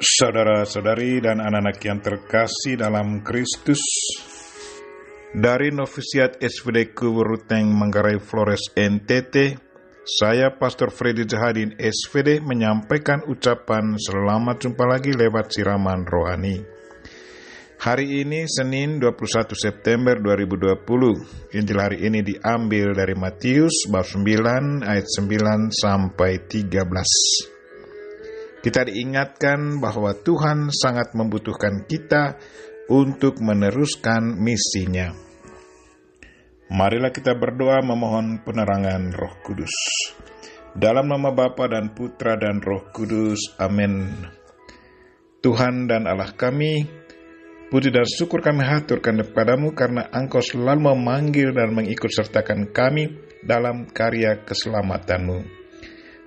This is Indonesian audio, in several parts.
Saudara-saudari dan anak-anak yang terkasih dalam Kristus, dari Novisiat SVD Kuburuteng Manggarai Flores NTT, saya Pastor Freddy Zahadin SVD menyampaikan ucapan selamat jumpa lagi lewat siraman rohani. Hari ini Senin 21 September 2020. Injil hari ini diambil dari Matius bab 9 ayat 9 sampai 13. Kita diingatkan bahwa Tuhan sangat membutuhkan kita untuk meneruskan misinya. Marilah kita berdoa memohon penerangan Roh Kudus. Dalam nama Bapa dan Putra dan Roh Kudus, amin. Tuhan dan Allah kami, puji dan syukur kami haturkan kepadamu karena Engkau selalu memanggil dan mengikut sertakan kami dalam karya keselamatanmu.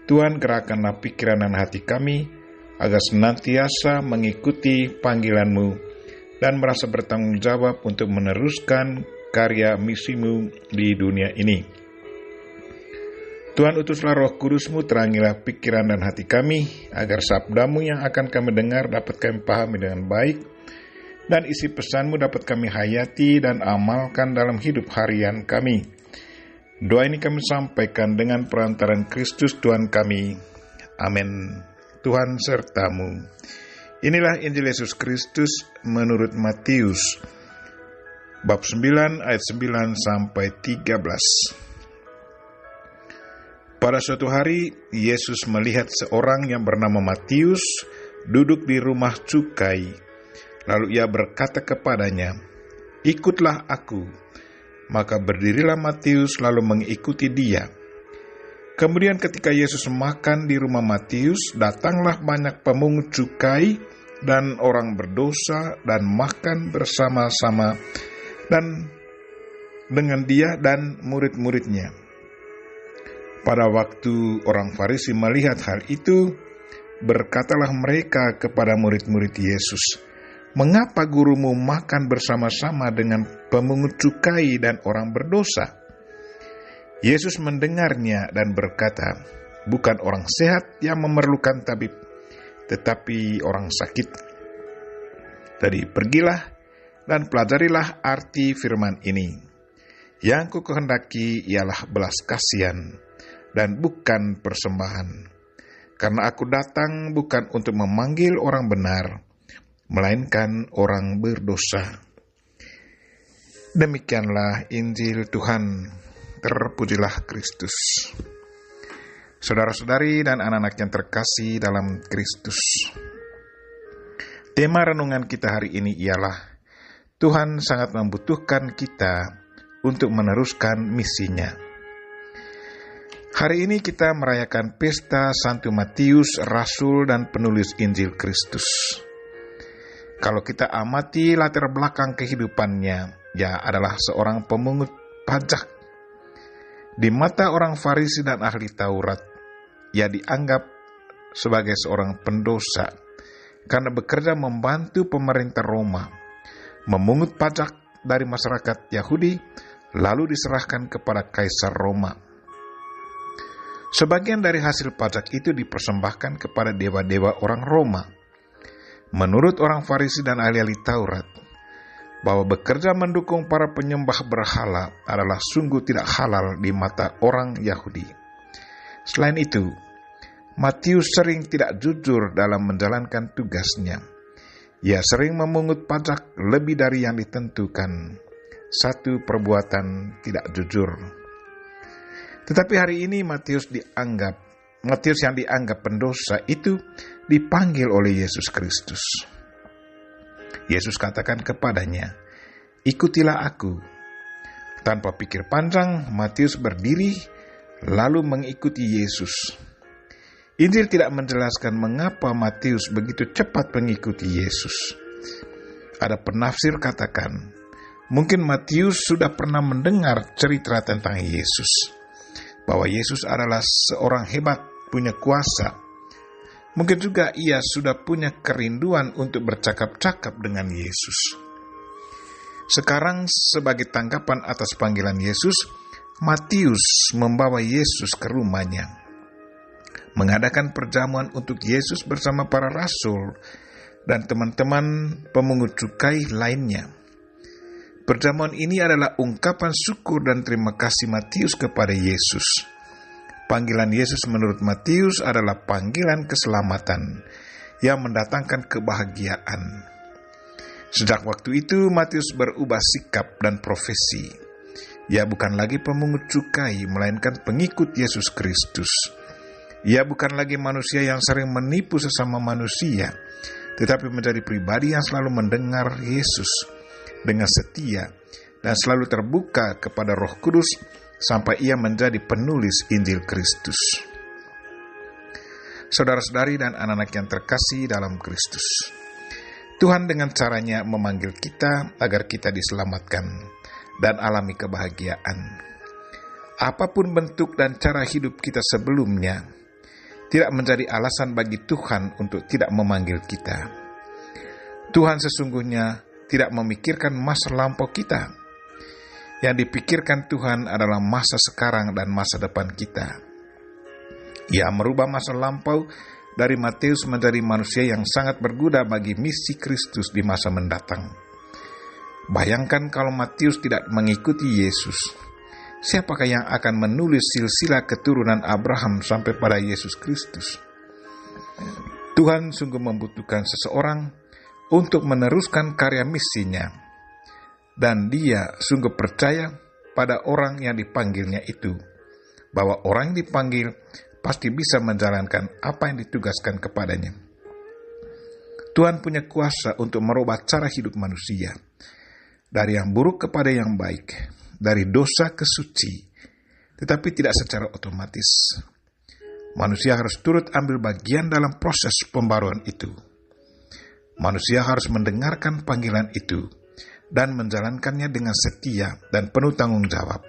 Tuhan, gerakkanlah pikiran dan hati kami agar senantiasa mengikuti panggilan-Mu dan merasa bertanggung jawab untuk meneruskan karya misimu di dunia ini. Tuhan, utuslah Roh Kudus-Mu, terangilah pikiran dan hati kami agar sabda-Mu yang akan kami dengar dapat kami pahami dengan baik dan isi pesan-Mu dapat kami hayati dan amalkan dalam hidup harian kami. Doa ini kami sampaikan dengan perantaran Kristus Tuhan kami. Amin. Tuhan sertamu. Inilah Injil Yesus Kristus menurut Matius bab 9 ayat 9 sampai 13. Pada suatu hari Yesus melihat seorang yang bernama Matius duduk di rumah cukai. Lalu ia berkata kepadanya, "Ikutlah aku." Maka berdirilah Matius lalu mengikuti dia. Kemudian ketika Yesus makan di rumah Matius, datanglah banyak pemungut cukai dan orang berdosa dan makan bersama-sama dan dengan dia dan murid-muridnya. Pada waktu orang Farisi melihat hal itu, berkatalah mereka kepada murid-murid Yesus, "Mengapa gurumu makan bersama-sama dengan pemungut cukai dan orang berdosa?" Yesus mendengarnya dan berkata, "Bukan orang sehat yang memerlukan tabib, tetapi orang sakit. Jadi pergilah dan pelajarilah arti firman ini. Yang kukehendaki ialah belas kasihan dan bukan persembahan. Karena aku datang bukan untuk memanggil orang benar, melainkan orang berdosa." Demikianlah Injil Tuhan. Terpujilah Kristus. Saudara-saudari dan anak-anak yang terkasih dalam Kristus, tema renungan kita hari ini ialah Tuhan sangat membutuhkan kita untuk meneruskan misinya. Hari ini kita merayakan pesta Santo Matius, Rasul dan penulis Injil Kristus. Kalau kita amati latar belakang kehidupannya, ia adalah seorang pemungut pajak. Di mata orang Farisi dan ahli Taurat, ia dianggap sebagai seorang pendosa karena bekerja membantu pemerintah Roma, memungut pajak dari masyarakat Yahudi, lalu diserahkan kepada Kaisar Roma. Sebagian dari hasil pajak itu dipersembahkan kepada dewa-dewa orang Roma. Menurut orang Farisi dan ahli-ahli Taurat, bahwa bekerja mendukung para penyembah berhala adalah sungguh tidak halal di mata orang Yahudi. Selain itu, Matius sering tidak jujur dalam menjalankan tugasnya. Ia sering memungut pajak lebih dari yang ditentukan. Satu perbuatan tidak jujur. Tetapi hari ini Matius yang dianggap pendosa itu dipanggil oleh Yesus Kristus. Yesus katakan kepadanya, "Ikutilah aku." Tanpa pikir panjang, Matius berdiri lalu mengikuti Yesus. Injil tidak menjelaskan mengapa Matius begitu cepat mengikuti Yesus. Ada penafsir katakan, mungkin Matius sudah pernah mendengar cerita tentang Yesus, bahwa Yesus adalah seorang hebat, punya kuasa. Mungkin juga ia sudah punya kerinduan untuk bercakap-cakap dengan Yesus. Sekarang sebagai tanggapan atas panggilan Yesus, Matius membawa Yesus ke rumahnya. mengadakan perjamuan untuk Yesus bersama para rasul dan teman-teman pemungut cukai lainnya. Perjamuan ini adalah ungkapan syukur dan terima kasih Matius kepada Yesus. Panggilan Yesus menurut Matius adalah panggilan keselamatan yang mendatangkan kebahagiaan. Sejak waktu itu Matius berubah sikap dan profesi. Ia bukan lagi pemungut cukai, melainkan pengikut Yesus Kristus. Ia bukan lagi manusia yang sering menipu sesama manusia, tetapi menjadi pribadi yang selalu mendengar Yesus dengan setia dan selalu terbuka kepada Roh Kudus sampai ia menjadi penulis Injil Kristus. Saudara-saudari dan anak-anak yang terkasih dalam Kristus, Tuhan dengan caranya memanggil kita agar kita diselamatkan dan alami kebahagiaan. Apapun bentuk dan cara hidup kita sebelumnya, tidak menjadi alasan bagi Tuhan untuk tidak memanggil kita. Tuhan sesungguhnya tidak memikirkan masa lampau kita. Yang dipikirkan Tuhan adalah masa sekarang dan masa depan kita. Ia merubah masa lampau dari Matius menjadi manusia yang sangat berguna bagi misi Kristus di masa mendatang. Bayangkan kalau Matius tidak mengikuti Yesus. Siapakah yang akan menulis silsilah keturunan Abraham sampai pada Yesus Kristus? Tuhan sungguh membutuhkan seseorang untuk meneruskan karya misinya, dan dia sungguh percaya pada orang yang dipanggilnya itu, bahwa orang yang dipanggil pasti bisa menjalankan apa yang ditugaskan kepadanya. Tuhan punya kuasa untuk merubah cara hidup manusia, dari yang buruk kepada yang baik, dari dosa ke suci, tetapi tidak secara otomatis. Manusia harus turut ambil bagian dalam proses pembaruan itu. Manusia harus mendengarkan panggilan itu dan menjalankannya dengan setia dan penuh tanggung jawab.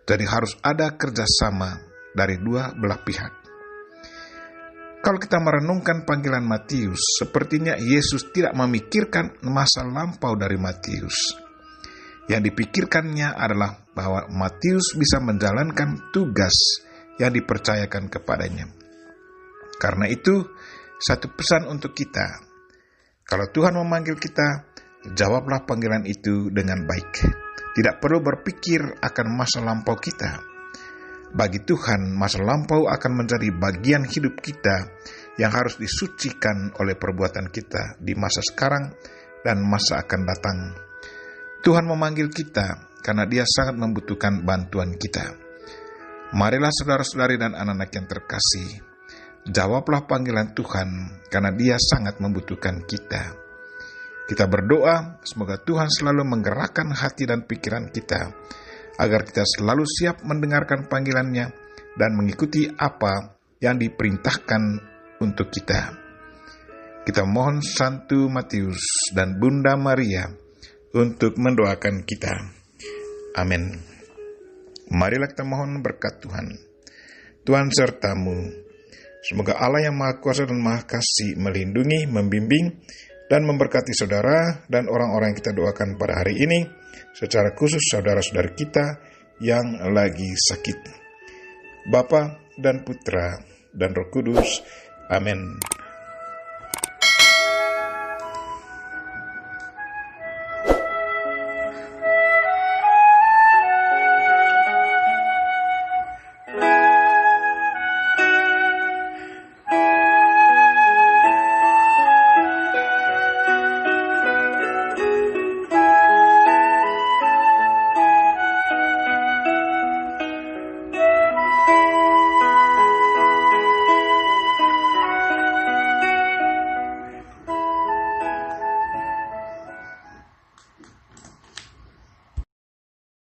Jadi harus ada kerjasama dari dua belah pihak. Kalau kita merenungkan panggilan Matius, sepertinya Yesus tidak memikirkan masa lampau dari Matius. Yang dipikirkannya adalah bahwa Matius bisa menjalankan tugas yang dipercayakan kepadanya. Karena itu, satu pesan untuk kita. Kalau Tuhan memanggil kita, jawablah panggilan itu dengan baik. Tidak perlu berpikir akan masa lampau kita. Bagi Tuhan, masa lampau akan menjadi bagian hidup kita yang harus disucikan oleh perbuatan kita di masa sekarang dan masa akan datang. Tuhan memanggil kita karena Dia sangat membutuhkan bantuan kita. Marilah saudara-saudari dan anak-anak yang terkasih, jawablah panggilan Tuhan karena Dia sangat membutuhkan kita. Kita berdoa semoga Tuhan selalu menggerakkan hati dan pikiran kita, agar kita selalu siap mendengarkan panggilannya dan mengikuti apa yang diperintahkan untuk kita. Kita mohon Santo Matius dan Bunda Maria untuk mendoakan kita. Amin. Marilah kita mohon berkat Tuhan. Tuhan sertamu. Semoga Allah yang Maha Kuasa dan Maha Kasih melindungi, membimbing, dan memberkati saudara dan orang-orang yang kita doakan pada hari ini, secara khusus saudara-saudara kita yang lagi sakit. Bapa dan Putra dan Roh Kudus. Amin.